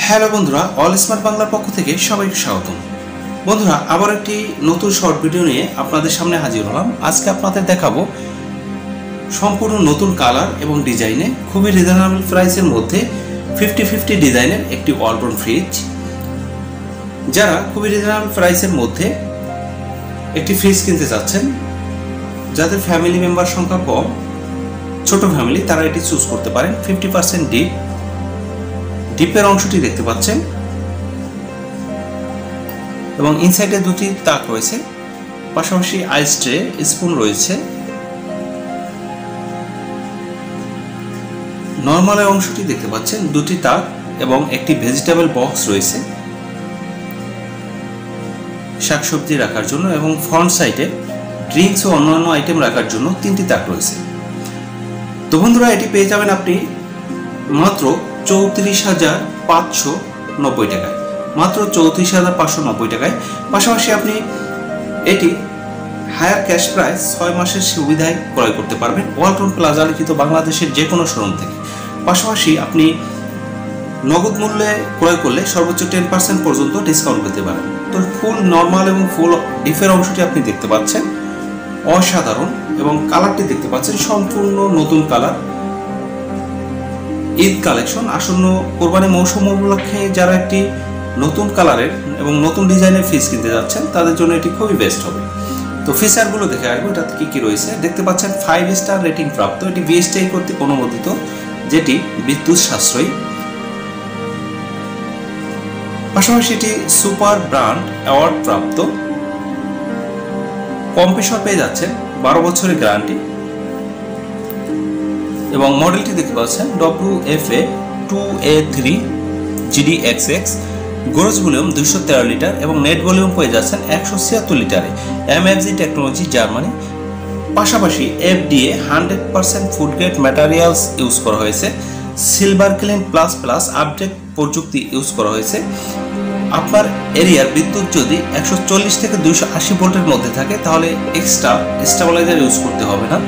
Hello বন্ধুরা, all smart বাংলার পক্ষ থেকে সবাইকে স্বাগতম। বন্ধুরা, আবার একটি নতুন শর্ট ভিডিও নিয়ে আপনাদের সামনে হাজির হলাম। আজকে আপনাদের দেখাবো সম্পূর্ণ নতুন কালার এবং ডিজাইনে খুবই রিজনেবল প্রাইসের মধ্যে 50-50 ডিজাইনের একটি ওয়ালটন ফ্রিজ। যারা খুবই রিজনেবল প্রাইসের মধ্যে একটি ফ্রিজ কিনতে চাচ্ছেন, যাদের ফ্যামিলি মেম্বার সংখ্যা কম, ছোট ফ্যামিলি, তারা এটি চুজ করতে পারেন। 50% ডিপের অংশটি দেখতে পাচ্ছেন এবং ইনসাইডে দুটি তাক রয়েছে, পাশাপাশি আইস ট্রে, স্পুন রয়েছে। নরমালের অংশটি দেখতে পাচ্ছেন, দুটি তাক এবং একটি ভেজিটেবল বক্স রয়েছে শাকসবজি রাখার জন্য, এবং ফ্রন্ট সাইডে ড্রিঙ্কস ও অন্যান্য আইটেম রাখার জন্য তিনটি তাক রয়েছে। তো বন্ধুরা, এটি পেয়ে যাবেন আপনি মাত্র 34,590 টাকায়, মাত্র 34,590 টাকায়। পাশাপাশি আপনি এটি হায়ার ক্যাশ প্রাইস 6 মাসের সুবিধায় ক্রয় করতে পারবেন ওয়ালটন প্লাজা লিখিত বাংলাদেশের যে কোনো শোরুম থেকে। পাশাপাশি আপনি নগদ মূল্যে ক্রয় করলে সর্বোচ্চ 10% পর্যন্ত ডিসকাউন্ট পেতে পারেন। তো ফুল নর্মাল এবং ফুল ডিফের অংশটি আপনি দেখতে পাচ্ছেন, অসাধারণ, এবং কালারটি দেখতে পাচ্ছেন সম্পূর্ণ নতুন কালার। ঈদ কালেকশন আসন্ন, কোরবানি মৌসুম উপলক্ষে যারা একটি নতুন কালারের এবং নতুন ডিজাইনের ফ্রিজ কিনতে যাচ্ছেন, তাদের জন্য এটি খুবই বেস্ট হবে। তো ফিচারগুলো দেখে আসবো এটাতে কি কি রয়েছে। দেখতে পাচ্ছেন 5 স্টার রেটিং প্রাপ্ত, এটি বিএসটিআই কর্তৃক অনুমোদিত, যেটি বিদ্যুৎ সাশ্রয়ী। পাশাপাশি এটি সুপার ব্র্যান্ড অ্যাওয়ার্ড প্রাপ্ত। কম্প্রেসর পেয়ে যাচ্ছেন 12 বছরের গ্যারান্টি, এবং মডেলটি দেখতে পাচ্ছেন WFA2A3 GDXX। Gross volume 213 litre এবং নেট ভলিউম পেয়ে যাচ্ছেন 176 লিটারে, MFG টেকনোলজি, জার্মানি। পাশাপাশি FDA 100% food grade materials use করা হয়েছে, silver clean plus plus update প্রযুক্তি ইউজ করা হয়েছে। আপনার এরিয়ার বিদ্যুৎ যদি 140 থেকে 280 ভোল্টের মধ্যে থাকে, তাহলে এক্সট্রা স্টেবিলাইজার ইউজ করতে হবে না।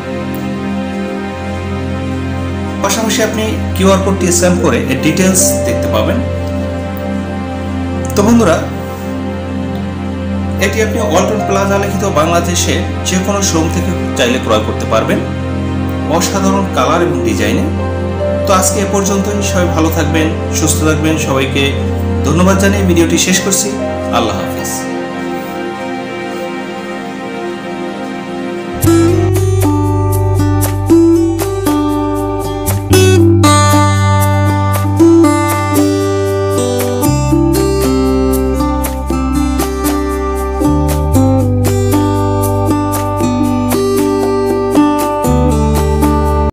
পাশাপাশি আপনি কিউআর কোডটি স্ক্যান করে এর ডিটেলস দেখতে পাবেন। তো বন্ধুরা, এটি আপনি ওয়ালটন প্লাজা লিখিত বাংলাদেশে যে কোনো শোরুম থেকে চাইলে ক্রয় করতে পারবেন, অসাধারণ কালার এবং ডিজাইনে। তো আজকে এ পর্যন্তই। সবাই ভালো থাকবেন, সুস্থ থাকবেন। সবাইকে ধন্যবাদ জানিয়ে ভিডিওটি শেষ করছি। আল্লাহ হাফেজ।